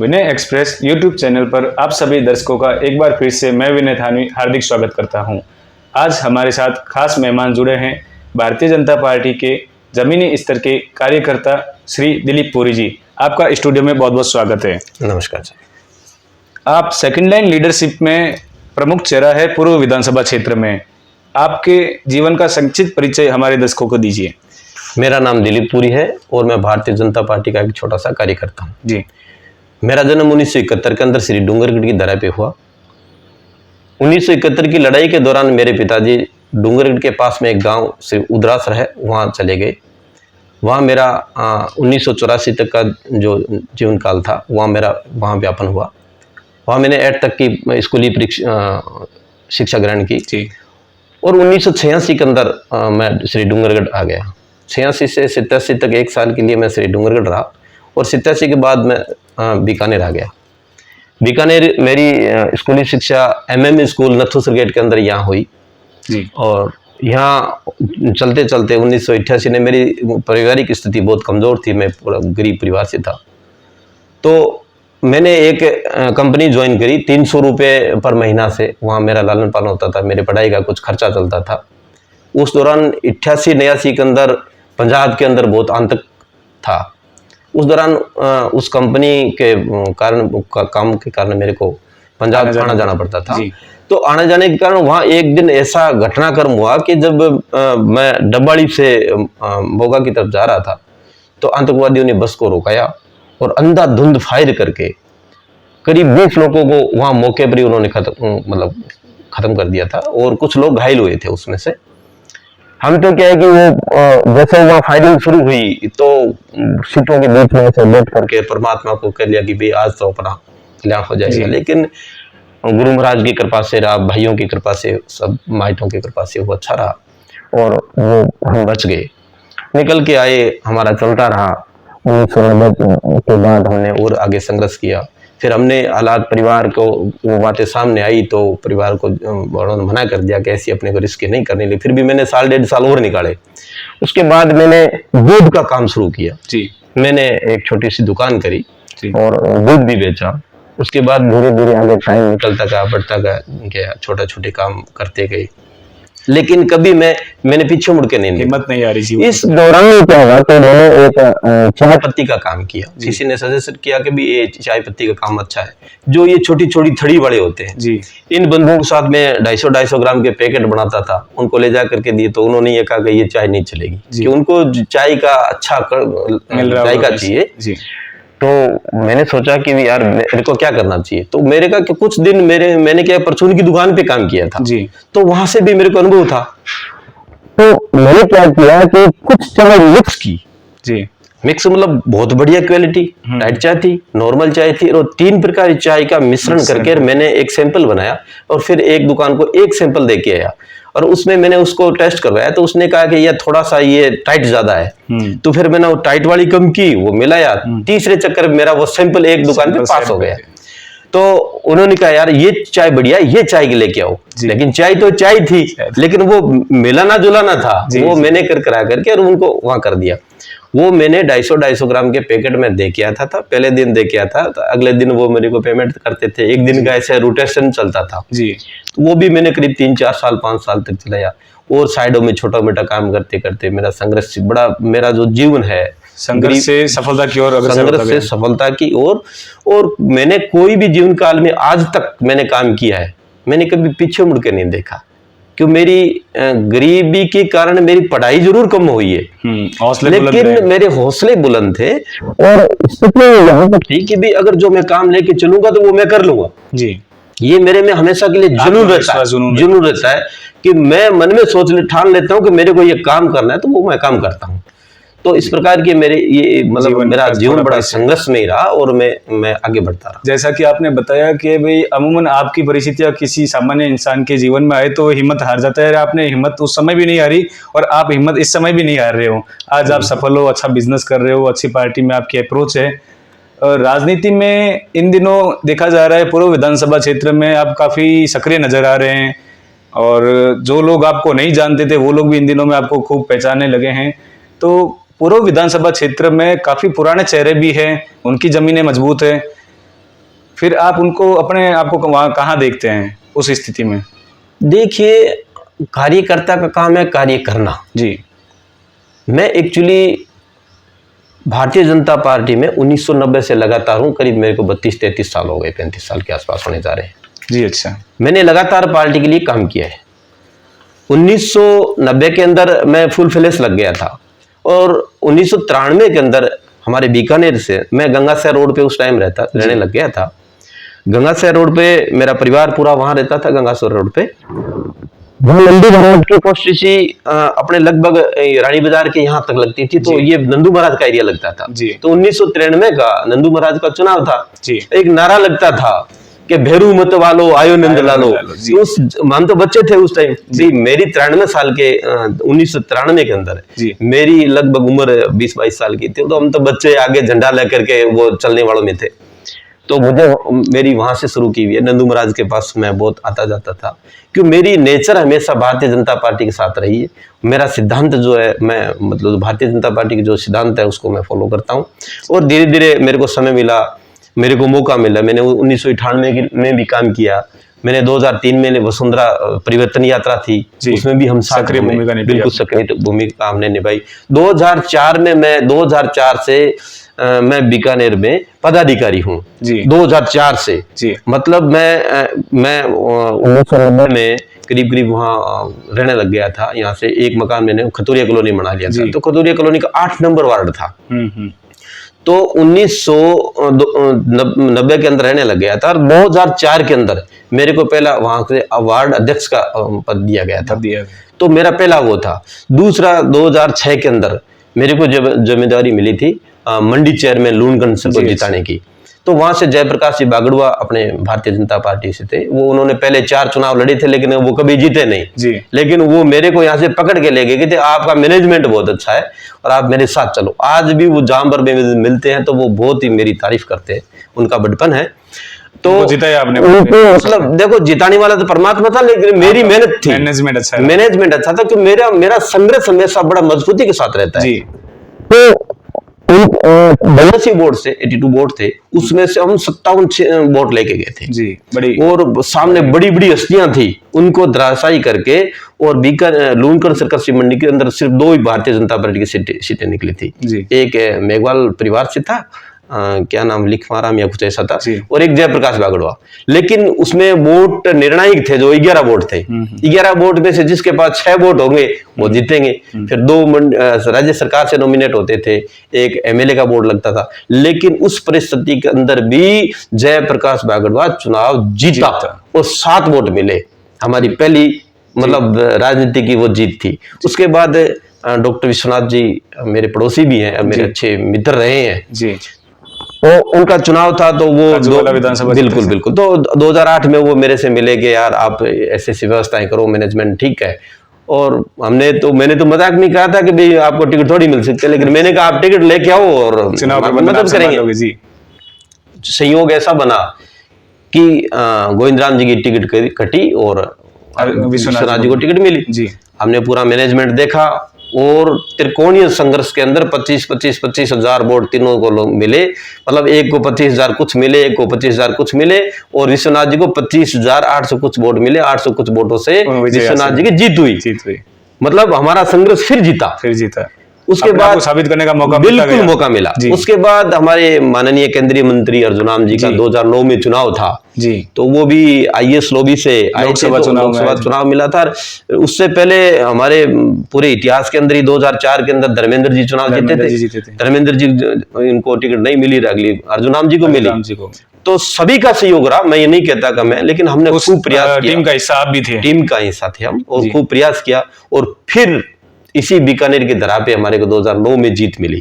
विनय express YouTube channel पर आप सभी दर्शकों का एक बार फिर से मैं विनय थानवी हार्दिक स्वागत करता हूं। आज हमारे साथ खास मेहमान जुड़े हैं भारतीय जनता पार्टी के जमीनी स्तर के कार्यकर्ता श्री दिलीप पुरी जी। आपका स्टूडियो में बहुत बहुत स्वागत है। नमस्कार जी। आप सेकंड लाइन लीडरशिप में प्रमुख चेहरा है पूर्व विधानसभा क्षेत्र में। आपके जीवन का संक्षिप्त परिचय हमारे दर्शकों को दीजिए। मेरा नाम दिलीप पुरी है और मैं भारतीय जनता पार्टी का एक छोटा सा कार्यकर्ता हूँ जी। मेरा जन्म 1971 के अंदर श्री डूंगरगढ़ की दर्रा पे हुआ। 1971 की लड़ाई के दौरान मेरे पिताजी डूंगरगढ़ के पास में एक गांव से उदरासर है, वहाँ चले गए। वहाँ मेरा 1984 तक का जो जीवन काल था वहाँ व्यापन हुआ। वहाँ मैंने 8 तक की स्कूली शिक्षा ग्रहण की जी। और 1986 के अंदर मैं श्री डूंगरगढ़ आ गया। 86 से 87 तक 1 साल के लिए मैं श्री डूंगरगढ़ रहा और 87 के बाद मैं बीकानेर आ गया। बीकानेर मेरी स्कूली शिक्षा MM स्कूल नथुसर गेट के अंदर यहाँ हुई जी। और यहाँ चलते चलते 1988 ने मेरी पारिवारिक स्थिति बहुत कमज़ोर थी, मैं पूरा गरीब परिवार से था, तो मैंने एक कंपनी ज्वाइन करी। 300 रुपये पर महीना से वहाँ मेरा लालन पालन होता था, मेरे पढ़ाई का कुछ खर्चा चलता था। उस दौरान 88-89 के अंदर पंजाब के अंदर बहुत आतंक था। उस दौरान उस कंपनी के काम के कारण मेरे को पंजाब आना जाना पड़ता था। तो आने जाने के कारण वहाँ एक दिन ऐसा घटनाक्रम हुआ कि जब मैं डब्बाड़ी से मोगा की तरफ जा रहा था तो आतंकवादियों ने बस को रोकाया और अंधाधुंध फायर करके करीब 20 लोगों को वहाँ मौके पर ही उन्होंने खत्म कर दिया था और कुछ लोग घायल हुए थे उसमें से। हम तो क्या है कि वो जैसे वहाँ फायरिंग शुरू हुई तो सीटों के बीच में से बैठ करके परमात्मा को कह लिया कि भाई आज तो अपना कल्याण हो जाएगा। लेकिन गुरु महाराज की कृपा से रहा, भाइयों की कृपा से, सब माइटों की कृपा से वो अच्छा रहा और वो हम बच गए, निकल के आए, हमारा चलता रहा। 1990 के बाद हमने और आगे संघर्ष किया। फिर हमने हालात परिवार को वो बातें सामने आई तो परिवार को बड़ों ने मना कर दिया कि ऐसी अपने को रिस्क नहीं करने लिए। फिर भी मैंने 1.5 साल और निकाले। उसके बाद मैंने दूध का काम शुरू किया जी। मैंने एक छोटी सी दुकान करी और दूध भी बेचा। उसके बाद धीरे धीरे आगे टाइम निकलता गया, बढ़ता गया, छोटे छोटे काम करते गए, लेकिन कभी मैंने पीछे मुड़ के नहीं, हिम्मत नहीं आ रही थी। इस दौरान में क्या हुआ तो मैंने एक चाय पत्ती का काम किया। किसी ने सजेस्ट किया कि भी ये चाय पत्ती का काम अच्छा है, जो ये छोटी छोटी थड़ी बड़े होते हैं जी। इन बंधुओं के साथ में 250 ग्राम के पैकेट बनाता था, उनको ले जा करके दिए तो उन्होंने ये कहा कि ये चाय नहीं चलेगी कि उनको चाय का अच्छा जायका चाहिए। तो मैंने सोचा कि यार मेरे को क्या करना चाहिए, तो मेरे का कि कुछ दिन मैंने क्या परचून की दुकान पे काम किया था जी। तो वहां से भी मेरे को अनुभव था। तो मैंने क्या किया कि कुछ चाय मिक्स की जी। मिक्स मतलब बहुत बढ़िया क्वालिटी लाइट चाय थी, नॉर्मल चाय थी और 3 प्रकार की चाय का मिश्रण करके मैंने एक सैंपल बनाया और फिर एक दुकान को एक सैंपल दे के आया और उसमें मैंने उसको टेस्ट करवाया तो उसने कहा कि ये थोड़ा सा ये टाइट ज्यादा है। तो फिर मैंने वो टाइट वाली कम की, वो मिलाया, तीसरे चक्कर मेरा वो सैंपल एक दुकान पे पास हो गया। तो उन्होंने कहा यार ये चाय बढ़िया है, ये चाय के लेके आओ। लेकिन चाय तो चाय थी, लेकिन वो मिलाना जुलाना था, वो मैंने करा करके और उनको वहां कर दिया। वो मैंने 250 ग्राम के पैकेट में दे के आता था। पहले दिन दे के आता तो अगले दिन वो मेरे को पेमेंट करते थे। एक दिन का ऐसे रोटेशन चलता था जी। तो वो भी मैंने करीब 3-4 साल 5 साल तक चलाया और साइडों में छोटा मोटा काम करते करते मेरा संघर्ष बड़ा, मेरा जो जीवन है संघर्ष से सफलता की ओर, संघर्ष से सफलता की ओर। और मैंने कोई भी जीवन काल में आज तक मैंने काम किया है, मैंने कभी पीछे मुड़ के नहीं देखा, क्यों मेरी गरीबी के कारण मेरी पढ़ाई जरूर कम हुई है लेकिन मेरे हौसले बुलंद थे और सपने यहाँ तक थी कि भी अगर जो मैं काम लेके चलूंगा तो वो मैं कर लूंगा जी। ये मेरे में हमेशा के लिए जुनून रहता है कि मैं मन में ठान लेता हूँ कि मेरे को ये काम करना है तो वो मैं काम करता हूँ। तो इस प्रकार के मेरे ये मतलब मेरा जीवन बड़ा संघर्ष में ही रहा और मैं आगे बढ़ता रहा। जैसा कि आपने बताया कि भाई अमूमन आपकी परिस्थितियां किसी सामान्य इंसान के जीवन में आए तो हिम्मत हार जाता है। आपने हिम्मत उस समय भी नहीं हारी और आप हिम्मत इस समय भी नहीं हार रहे हो। आज आप सफल हो, अच्छा बिजनेस कर रहे हो, अच्छी पार्टी में आपकी अप्रोच है। राजनीति में इन दिनों देखा जा रहा है पूर्व विधानसभा क्षेत्र में आप काफी सक्रिय नजर आ रहे हैं और जो लोग आपको नहीं जानते थे वो लोग भी इन दिनों में आपको खूब पहचानने लगे हैं। तो पूर्व विधानसभा क्षेत्र में काफी पुराने चेहरे भी हैं, उनकी जमीनें मजबूत है। फिर आप उनको अपने आपको वहाँ कहाँ देखते हैं उस स्थिति में? देखिए, कार्यकर्ता का काम है कार्य करना। जी। मैं एक्चुअली भारतीय जनता पार्टी में 1990 से लगातार हूँ। करीब मेरे को 32-33 साल हो गए, 35 साल के आसपास होने जा रहे हैं। जी, अच्छा। मैंने लगातार पार्टी के लिए काम किया है। 1990 के अंदर मैं फुल फ्लैश लग गया था और 1993 के अंदर हमारे बीकानेर से मैं गंगासागर रोड पे उस टाइम रहने लग गया था। गंगासागर रोड पे मेरा परिवार पूरा वहां रहता था, गंगासागर रोड पे। वहाँ नंदू महाराज की कॉन्स्टिट्यूंसी अपने लगभग रानी बाजार के यहाँ तक लगती थी, तो ये नंदू महाराज का एरिया लगता था। तो 1993 का नंदू महाराज का चुनाव था। एक नारा लगता था कि भेरू मत वालो आयो नंद लालो। उस हम तो बच्चे थे उस टाइम जी। मेरी 93 साल के 1993 के अंदर मेरी लगभग उम्र 20-22 साल की थी, तो हम तो बच्चे आगे झंडा लेकर के वो चलने वालों में थे। तो मुझे मेरी वहां से शुरू की हुई है। नंदू महाराज के पास मैं बहुत आता जाता था, क्यों मेरी नेचर हमेशा भारतीय जनता पार्टी के साथ रही है। मेरा सिद्धांत जो है, मैं मतलब भारतीय जनता पार्टी के जो सिद्धांत है उसको मैं फॉलो करता हूँ। और धीरे धीरे मेरे को समय मिला, मेरे को मौका मिला। मैंने 1998 में भी काम किया। मैंने 2003 में वसुंधरा परिवर्तन यात्रा थी, उसमें भी हम सक्रिय भूमिका, बिल्कुल सक्रिय भूमिका हमने निभाई। 2004 से मैं बीकानेर में पदाधिकारी हूँ। 2004 से जी। मतलब मैं 1990 में करीब वहाँ रहने लग गया था। यहाँ से एक मकान मैंने खतूरिया कॉलोनी बना लिया था, तो खतूरिया कॉलोनी का 8 नंबर वार्ड था। तो 1990 के अंदर रहने लग गया था और 2004 के अंदर मेरे को पहला वहां से वार्ड अध्यक्ष का पद दिया गया था। तो मेरा पहला वो था। दूसरा 2006 के अंदर मेरे को जिम्मेदारी मिली थी मंडी चेयरमैन लूणगंज से जिताने की। तो वहां से जयप्रकाश जी बागड़ुआ अपने भारतीय जनता पार्टी से थे। वो उन्होंने पहले 4 चुनाव लड़े थे, लेकिन वो कभी जीते नहीं। लेकिन वो मेरे को यहाँ से पकड़ के ले गए कि आपका मैनेजमेंट बहुत अच्छा है और आप मेरे साथ चलो। आज भी वो जहां पर मिलते हैं तो वो बहुत ही मेरी तारीफ करते हैं, उनका बड़पन है। तो जिताया आपने। मतलब देखो, जिताने वाला तो परमात्मा था, लेकिन मेरी मेहनत थी, मैनेजमेंट अच्छा था। तो मेरा संघर्ष हमेशा बड़ा मजबूती के साथ रहता है। तो बोर्ड से 82 वोट थे, उसमें से हम 57 वोट लेके गए थे जी। बड़ी और सामने बड़ी बड़ी हस्तियां थी, उनको धराशायी करके। और लूणगंज सर्कल मंडी के अंदर सिर्फ 2 ही भारतीय जनता पार्टी की सीटें निकली थी जी। एक मेघवाल परिवार से था, क्या नाम, लिखमाराम या कुछ ऐसा था, और एक जयप्रकाश बागड़ुआ। लेकिन उसमें वोट निर्णायक थे, जो 11 वोट थे। 11 वोट में से जिसके पास 6 वोट होंगे वो जीतेंगे। फिर 2 राज्य सरकार से नॉमिनेट होते थे, एक एमएलए का वोट लगता था। लेकिन उस परिस्थिति के अंदर भी जयप्रकाश बागड़ुआ चुनाव जीता और 7 वोट मिले। हमारी पहली मतलब राजनीति की वो जीत थी। उसके बाद डॉक्टर विश्वनाथ जी मेरे पड़ोसी भी हैं, मेरे अच्छे मित्र रहे हैं जी। तो उनका चुनाव था, तो वो बिल्कुल। तो 2008 में वो मेरे से मिले कि यार आप ऐसी व्यवस्थाएं करो, मैनेजमेंट ठीक है। और मैंने तो मजाक नहीं कहा था कि भाई आपको टिकट थोड़ी मिल सकती है, लेकिन मैंने कहा आप टिकट लेके आओ और मदद करेंगे जी। संयोग ऐसा बना कि गोविंदराम जी की टिकट कटी और विश्वनाथ जी को टिकट मिली जी। हमने पूरा मैनेजमेंट देखा और त्रिकोणीय संघर्ष के अंदर 25 हजार वोट तीनों को लोग मिले। मतलब एक को 25,000 कुछ मिले, एक को 25,000 कुछ मिले, और विश्वनाथ जी को 25,800 कुछ वोट मिले। 800 कुछ वोटों से विश्वनाथ जी की जीत हुई। मतलब हमारा संघर्ष फिर जीता। उसके बाद साबित करने का मौका बिल्कुल मौका मिला। उसके बाद हमारे माननीय केंद्रीय मंत्री अर्जुन जी का 2009 में चुनाव था जी। तो वो भी आईएएस लॉबी से लोकसभा चुनाव मिला था। उससे पहले हमारे पूरे इतिहास के अंदर ही 2004 के अंदर धर्मेंद्र जी चुनाव जीते थे। धर्मेंद्र जी इनको टिकट नहीं मिली, अगली अर्जुन जी को मिली। तो सभी का सहयोग रहा, मैं ये नहीं कहता कि मैं, लेकिन हमने खूब प्रयास किया। टीम का हिस्सा आप भी थे, टीम का हिस्सा थे हम, और खूब प्रयास किया। और फिर इसी बीकानेर की धरा पे हमारे को 2009 में जीत मिली।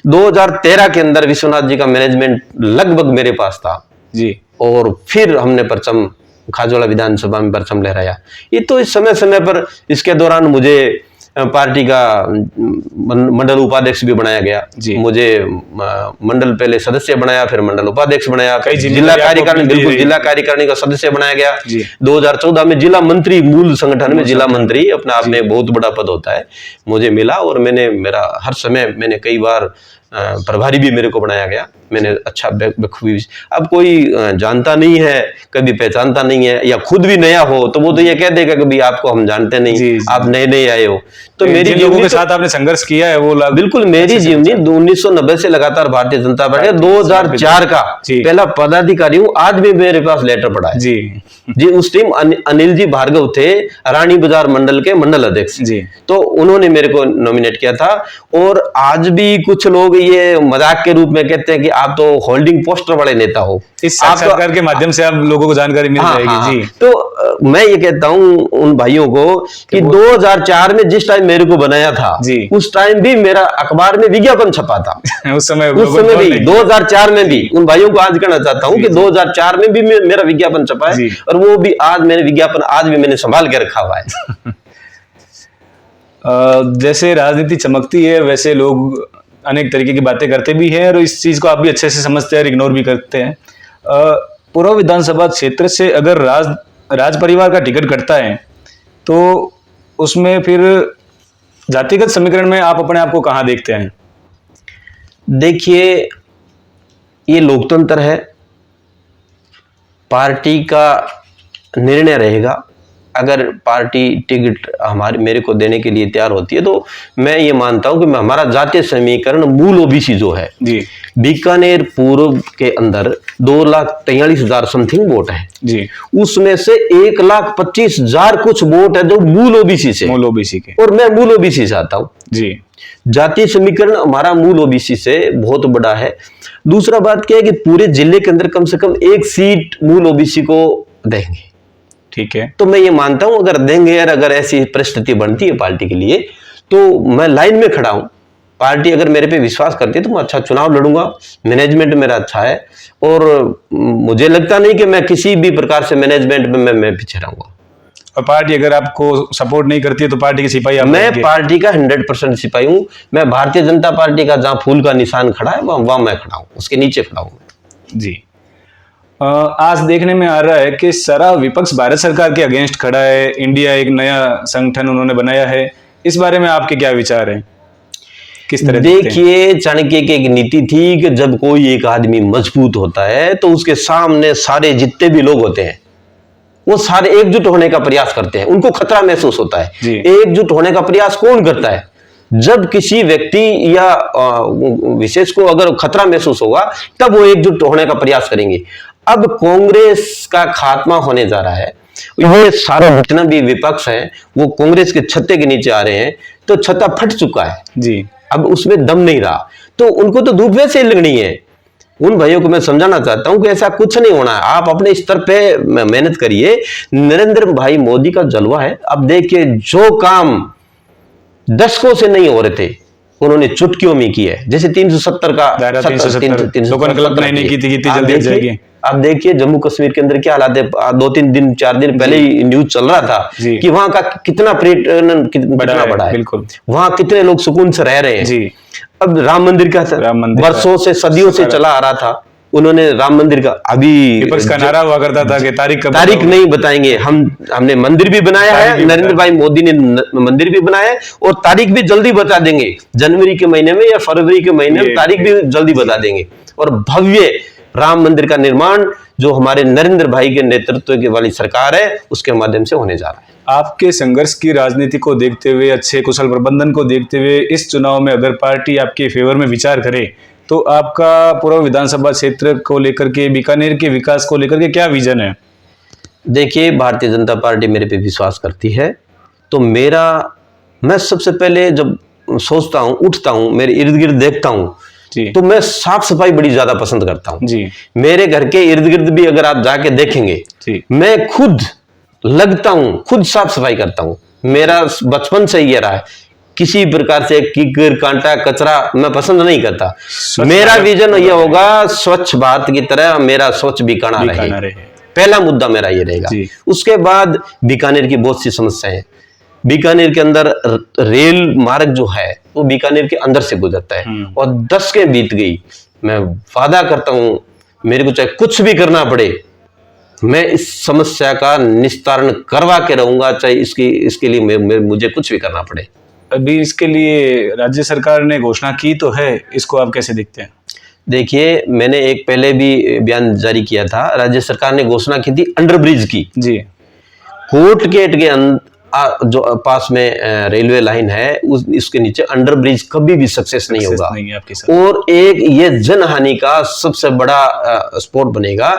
2013 के अंदर विश्वनाथ जी का मैनेजमेंट लगभग मेरे पास था जी। और फिर हमने परचम खाजोला विधानसभा में परचम लहराया। ये तो इस समय पर इसके दौरान मुझे पार्टी का मंडल उपाध्यक्ष भी बनाया गया जी। मुझे मंडल पहले सदस्य बनाया, फिर मंडल उपाध्यक्ष बनाया, जिला कार्यकारिणी, बिल्कुल जिला कार्यकारिणी का सदस्य बनाया गया। 2014 में जिला मंत्री, मूल संगठन में जिला मंत्री अपने आप में बहुत बड़ा पद होता है, मुझे मिला। और मैंने मेरा हर समय मैंने कई बार प्रभारी भी मेरे को बनाया गया। मैंने अच्छा बखूबी, अब कोई जानता नहीं है, कभी पहचानता नहीं है, या खुद भी नया हो तो वो तो ये कह देगा कि भाई आपको हम जानते नहीं, जी, जी। आप नए नए आए हो। तो मेरी जिन लोगों जीवनी के तो साथ आपने संघर्ष किया है वो लोग बिल्कुल, मेरी जीवनी 1990 से लगातार भारतीय जनता पार्टी, 2004 का जी। पहला पदाधिकारी हूँ। आज भी मेरे पास लेटर पड़ा है जी जी। उस टाइम अनिल जी भार्गव थे, रानी बाजार मंडल के मंडल अध्यक्ष जी। तो उन्होंने मेरे को नॉमिनेट किया था। और आज भी कुछ लोग ये मजाक के रूप में कहते हैं कि आप तो होल्डिंग पोस्टर वाले नेता हो। इस आप साक्षात्कार के माध्यम से आप लोगों को जानकारी मिल जाएगी। जी। तो मैं ये कहता हूँ उन भाइयों को कि 2004 में जिस टाइम मेरे को बनाया था, जी। उस टाइम भी मेरा अखबार में विज्ञापन छपा था। उस समय भी 2004 में भी उन भाइयों को आज कहना चाहता हूँ कि 2004 में भी मेरा विज्ञापन छपा है, और वो भी आज मैंने विज्ञापन आज भी मैंने संभाल के रखा हुआ है। जैसे राजनीति चमकती है वैसे लोग अनेक तरीके की बातें करते भी हैं, और इस चीज को आप भी अच्छे से समझते हैं और इग्नोर भी करते हैं। पूर्व विधानसभा क्षेत्र से अगर राज परिवार का टिकट कटता है तो उसमें फिर जातिगत समीकरण में आप अपने आप को कहाँ देखते हैं? देखिए, ये लोकतंत्र है, पार्टी का निर्णय रहेगा। अगर पार्टी टिकट मेरे को देने के लिए तैयार होती है तो मैं ये मानता हूं कि हमारा जातीय समीकरण मूल ओबीसी जो है जी, बीकानेर पूर्व के अंदर 2,43,000 समथिंग वोट है जी, उसमें से 1,25,000 कुछ वोट है जो मूल ओबीसी से, मूल ओबीसी के, और मैं मूल ओबीसी से आता हूं। जी। जातीय समीकरण हमारा मूल ओबीसी से बहुत बड़ा है। दूसरा बात क्या है कि पूरे जिले के अंदर कम से कम एक सीट मूल ओबीसी को देंगे, ठीक है। तो मैं ये मानता हूं अगर देंगे, और अगर ऐसी परिस्थिति बनती है पार्टी के लिए तो मैं लाइन में खड़ा हूं। पार्टी अगर मेरे पे विश्वास करती है तो मैं अच्छा चुनाव लड़ूंगा, मैनेजमेंट मेरा अच्छा है, और मुझे लगता नहीं कि मैं किसी भी प्रकार से मैनेजमेंट में मैं पीछे रहूंगा। और पार्टी अगर आपको सपोर्ट नहीं करती है तो पार्टी के सिपाही आप मैं रहेंगे? पार्टी का 100% सिपाही हूं। मैं भारतीय जनता पार्टी का जहां फूल का निशान खड़ा है वहां मैं खड़ा हूं, उसके नीचे खड़ा हूं। जी। आज देखने में आ रहा है कि सारा विपक्ष भारत सरकार के अगेंस्ट खड़ा है। इंडिया एक नया संगठन उन्होंने बनाया है, इस बारे में आपके क्या विचार हैं? किस तरह देखिए, चाणक्य की एक नीति थी कि जब कोई एक आदमी मजबूत होता है तो उसके सामने सारे जितने भी लोग होते हैं वो सारे एकजुट होने का प्रयास करते हैं, उनको खतरा महसूस होता है। एकजुट होने का प्रयास कौन करता है? जब किसी व्यक्ति या विशेष को अगर खतरा महसूस होगा तब वो एकजुट होने का प्रयास करेंगे। अब कांग्रेस का खात्मा होने जा रहा है, ये सारा जितना भी विपक्ष है वो कांग्रेस के छत्ते के नीचे आ रहे हैं, तो छत्ता फट चुका है जी। अब उसमें दम नहीं रहा, तो उनको तो धूप वैसे ही लगनी है। उन भाइयों को मैं समझाना चाहता हूं कि ऐसा कुछ नहीं होना है, आप अपने स्तर पे मेहनत करिए। नरेंद्र भाई मोदी का जलवा है। अब देखिए, जो काम दशकों से नहीं हो रहे थे उन्होंने चुटकियों में किया है। जैसे 370 का 370 लोगों ने कल्पना नहीं की थी कि इतनी जल्दी हो जाएगी। आप देखिए जम्मू कश्मीर के अंदर क्या हालात है। 2-3 दिन 4 दिन पहले ही न्यूज चल रहा था कि वहां का कितना पर्यटन कितना बड़ा है, बिल्कुल। वहां कितने लोग सुकून से रह रहे हैं जी। अब राम मंदिर का वर्षों से सदियों से चला आ रहा था, उन्होंने राम मंदिर का अभी विपक्ष का नारा हुआ करता था कि तारीख नहीं बताएंगे। हमने मंदिर भी बनाया है, नरेंद्र भाई मोदी ने मंदिर भी बनाया है, और तारीख भी जल्दी बता देंगे, जनवरी के महीने में या फरवरी के महीने में तारीख भी जल्दी बता देंगे। और भव्य राम मंदिर का निर्माण जो हमारे नरेंद्र भाई के नेतृत्व की वाली सरकार है उसके माध्यम से होने जा रहा है। आपके संघर्ष की राजनीति को देखते हुए, अच्छे कुशल प्रबंधन को देखते हुए, इस चुनाव में अगर पार्टी आपके फेवर में विचार करे तो आपका पूर्व विधानसभा क्षेत्र को लेकर के, बीकानेर के विकास को लेकर के क्या विजन है? देखिए, भारतीय जनता पार्टी मेरे पे विश्वास करती है, तो मैं सबसे पहले जब सोचता हूँ, उठता हूँ, मेरे इर्द गिर्द देखता हूँ तो मैं साफ सफाई बड़ी ज्यादा पसंद करता हूँ जी। मेरे घर के इर्द गिर्द भी अगर आप जाके देखेंगे जी, मैं खुद लगता हूँ, खुद साफ सफाई करता हूँ। मेरा बचपन से ये रहा है, किसी प्रकार से कीकर कांटा कचरा मैं पसंद नहीं करता। मेरा विजन ये होगा, स्वच्छ भारत की तरह मेरा स्वच्छ बीकाना रहे। पहला मुद्दा मेरा ये रहेगा। उसके बाद बीकानेर की बहुत सी समस्याएं। बीकानेर के अंदर रेल मार्ग जो है वो बीकानेर के अंदर से गुजरता है, और 10 के बीत गई। मैं वादा करता हूं, मेरे को चाहे कुछ भी करना पड़े, मैं इस समस्या का निस्तारण करवा के रहूंगा, चाहे इसके लिए मुझे कुछ भी करना पड़े। अभी इसके लिए राज्य सरकार ने घोषणा की तो है, इसको आप कैसे देखते हैं? देखिए, मैंने एक पहले भी बयान जारी किया था, राज्य सरकार ने घोषणा की थी अंडरब्रिज की। जी। कोर्ट गेट के जो पास में रेलवे लाइन है, इसके नीचे अंडरब्रिज कभी भी सक्सेस नहीं होगा। नहीं है आपके साथ। और एक ये जनहानि का सबसे बड़ा स्पॉट बनेगा,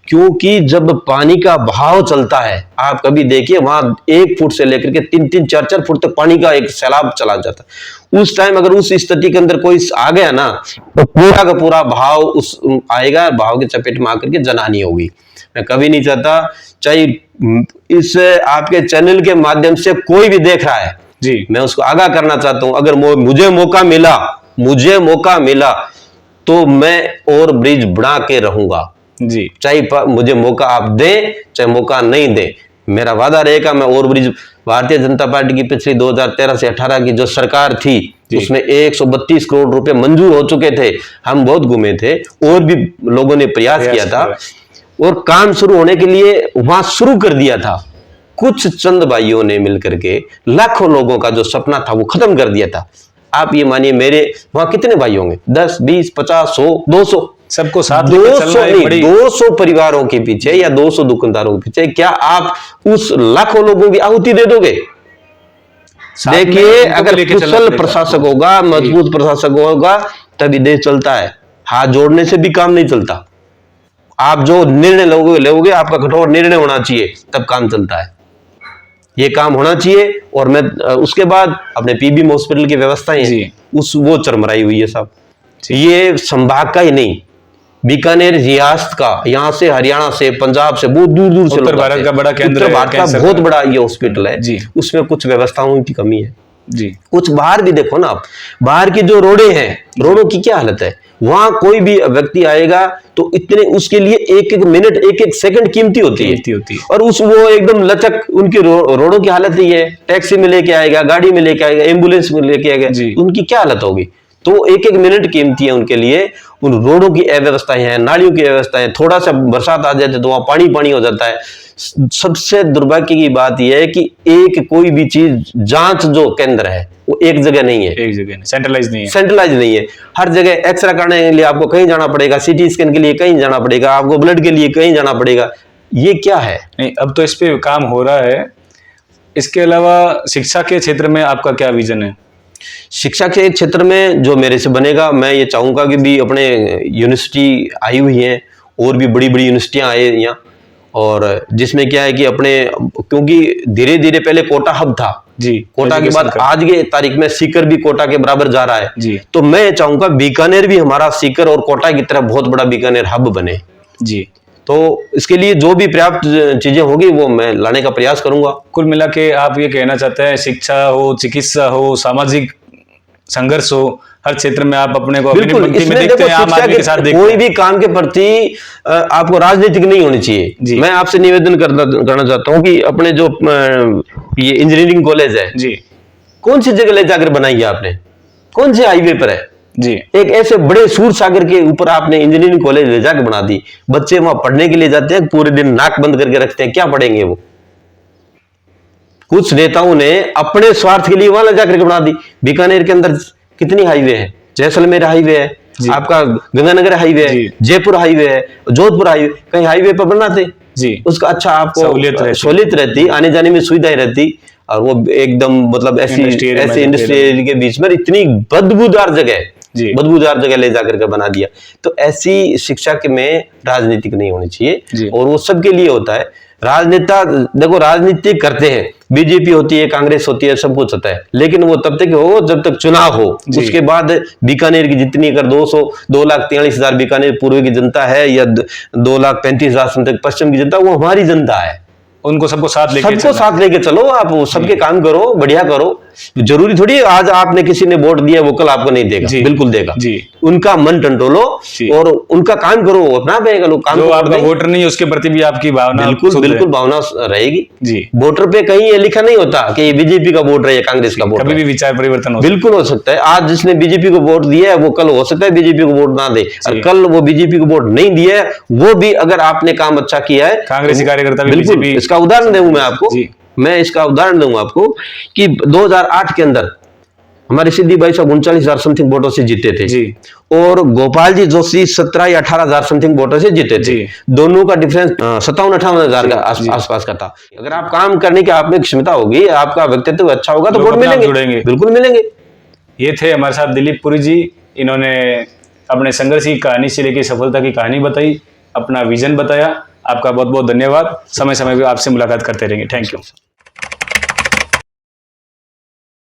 क्योंकि जब पानी का बहाव चलता है, आप कभी देखिए वहां 1 फुट से लेकर के 3-3, 4-4 फुट तक पानी का एक सैलाब चला जाता है। उस टाइम अगर उस स्थिति के अंदर कोई आ गया ना, तो पूरा का पूरा बहाव उस आएगा, बहाव की चपेट में आकर के जनहानि होगी। मैं कभी नहीं चाहता, चाहे इस आपके चैनल के माध्यम से कोई भी देख रहा है जी, मैं उसको आगाह करना चाहता हूं, अगर मुझे मौका मिला तो मैं और ब्रिज बना के रहूंगा जी, चाहे मुझे मौका आप दें चाहे मौका नहीं दें। मेरा वादा रहेगा, मैं और ब्रिज, भारतीय जनता पार्टी की पिछली 2013 से 18 की जो सरकार थी उसमें 132 करोड़ रुपए मंजूर हो चुके थे। हम बहुत घूमे थे और भी लोगों ने प्रयास किया था और काम शुरू होने के लिए वहां शुरू कर दिया था। कुछ चंद भाइयों ने मिलकर के लाखों लोगों का जो सपना था वो खत्म कर दिया था। आप ये मानिए, मेरे वहां कितने भाई होंगे? 10, 20, 50, 100, 200, सबको साथ लेकर चलना है। 200 परिवारों के पीछे या 200 दुकानदारों के पीछे क्या आप उस लाखों लोगों की आहुति दे दोगे? देखिए, अगर कुशल प्रशासक होगा, मजबूत प्रशासक होगा, तभी देश चलता है। हाथ जोड़ने से भी काम नहीं चलता। आप जो निर्णय लोगे आपका कठोर निर्णय होना चाहिए, तब काम चलता है। ये काम होना चाहिए। और मैं उसके बाद अपने पीबीएम हॉस्पिटल की व्यवस्थाएं वो चरमराई हुई है साहब। ये संभाग का ही नहीं, बीकानेर रियासत का, यहाँ से हरियाणा से, पंजाब से, बहुत दूर दूर से उत्तर भारत का बड़ा केंद्र है, उत्तर भारत का बहुत बड़ा ये हॉस्पिटल है जी। उसमें कुछ व्यवस्थाओं की कमी है जी। कुछ बाहर भी देखो ना आप, बाहर की जो रोडें हैं, रोडों की क्या हालत है। वहां कोई भी व्यक्ति आएगा तो इतने उसके लिए 1-1 मिनट 1-1 सेकंड कीमती होती है। और वो एकदम लचक, उनकी रोडों की हालत ही है। टैक्सी में लेके आएगा, गाड़ी में लेके आएगा, एम्बुलेंस में लेके आएगा, उनकी क्या हालत होगी। तो 1-1 मिनट कीमती है उनके लिए। उन रोडों की अव्यवस्थाएं हैं, नालियों की व्यवस्थाएं, थोड़ा सा बरसात आ जाए तो वहां पानी पानी हो जाता है। सबसे दुर्भाग्य की बात यह है कि एक कोई भी चीज जांच जो केंद्र है वो एक जगह नहीं है, एक जगह नहीं, सेंट्रलाइज नहीं है। हर जगह एक्सरे करने के लिए आपको कहीं जाना पड़ेगा, सीटी स्कैन के लिए कहीं जाना पड़ेगा, आपको ब्लड के लिए कहीं जाना पड़ेगा। ये क्या है? नहीं, अब तो इस पे काम हो रहा है। इसके अलावा शिक्षा के क्षेत्र में आपका क्या विजन है? शिक्षा के क्षेत्र में जो मेरे से बनेगा, मैं ये चाहूंगा कि भी अपने यूनिवर्सिटी आई हुई है और भी बड़ी बड़ी यूनिवर्सिटियां आए यहाँ, और जिसमें क्या है कि अपने, क्योंकि धीरे धीरे पहले कोटा हब था जी, कोटा के बाद आज के तारीख में सीकर भी कोटा के बराबर जा रहा है जी। तो मैं चाहूंगा बीकानेर भी हमारा सीकर और कोटा की तरह बहुत बड़ा बीकानेर हब बने जी। तो इसके लिए जो भी पर्याप्त चीजें होगी वो मैं लाने का प्रयास करूंगा। कुल मिला के आप ये कहना चाहते हैं, शिक्षा हो, चिकित्सा हो, सामाजिक संघर्ष हो, हर क्षेत्र में आप अपने को बिल्कुल इसमें देखते हैं, आम आदमी के साथ कोई भी काम के प्रति आपको राजनीतिक नहीं होनी चाहिए। मैं आपसे निवेदन करना चाहता हूं कि अपने जो ये इंजीनियरिंग कॉलेज है जी, कौन सी जगह ले जाकर बनाई है आपने? कौन से हाईवे पर है जी? एक ऐसे बड़े सूर सागर के ऊपर आपने इंजीनियरिंग कॉलेज ले जाकर बना दी। बच्चे वहां पढ़ने के लिए जाते हैं, पूरे दिन नाक बंद करके रखते हैं, क्या पढ़ेंगे वो? कुछ नेताओं ने अपने स्वार्थ के लिए वहां ले जाकर बना दी। बीकानेर के अंदर कितनी हाईवे है? जैसलमेर हाईवे है, आपका गंगानगर हाईवे है, जयपुर हाईवे है, जोधपुर हाईवे, कहीं हाईवे पर बनाते जी, उसका अच्छा आपको सहूलियत रहती, आने जाने में सुविधाएं रहती। और वो एकदम मतलब ऐसे इंडस्ट्री के बीच में इतनी बदबूदार जगह ले जाकर के बना दिया। तो ऐसी शिक्षा के में राजनीतिक नहीं होनी चाहिए, और वो सबके लिए होता है। राजनेता देखो राजनीति करते हैं, बीजेपी होती है, कांग्रेस होती है, सब कुछ होता है, लेकिन वो तब तक हो जब तक चुनाव हो। उसके बाद बीकानेर की जितनी अगर 2,43,000 बीकानेर पूर्व की जनता है या 2,35,000 पश्चिम की जनता, वो हमारी जनता है। उनको सबको साथ लेके चलो, आप सबके काम करो, बढ़िया करो। जरूरी थोड़ी आज आपने किसी ने वोट दिया वो कल आपको नहीं देगा, बिल्कुल देगा जी। उनका मन टंटोलो और उनका काम करो, अपना पाएगा लोग काम। जो आपका वोटर नहीं है उसके प्रति भी आपकी भावना बिल्कुल भावना रहेगी जी। वोटर पे कहीं ये लिखा नहीं होता कि बीजेपी का वोट है या कांग्रेस का वोट है। कभी भी विचार परिवर्तन बिल्कुल हो सकता है। आज जिसने बीजेपी को वोट दिया है वो कल हो सकता है बीजेपी को वोट ना दे, और कल वो बीजेपी को वोट नहीं दिया है, वो भी अगर आपने काम अच्छा किया है, कांग्रेसी कार्यकर्ता बिल्कुल। इसका उदाहरण दूं मैं आपको कि 2008 के अंदर हमारे सिद्धि भाई साहब 39,000 समथिंग वोटों से जीते थे जी और गोपाल जी जोशी 17 या 18,000 समथिंग वोटों से जीते थे। जी। दोनों का डिफरेंस 57-58,000 का जी। आसपास का था। अगर आप काम करने की आप में क्षमता होगी, आपका व्यक्तित्व अच्छा होगा तो लोग वोट अपने आप मिलेंगे, जुड़ेंगे। बिल्कुल मिलेंगे। ये थे हमारे साथ दिलीप पुरी जी। इन्होंने अपने संघर्ष की कहानी से लेकर सफलता की कहानी बताई, अपना विजन बताया। आपका बहुत बहुत धन्यवाद। समय समय पर आपसे मुलाकात करते रहेंगे। Thank you.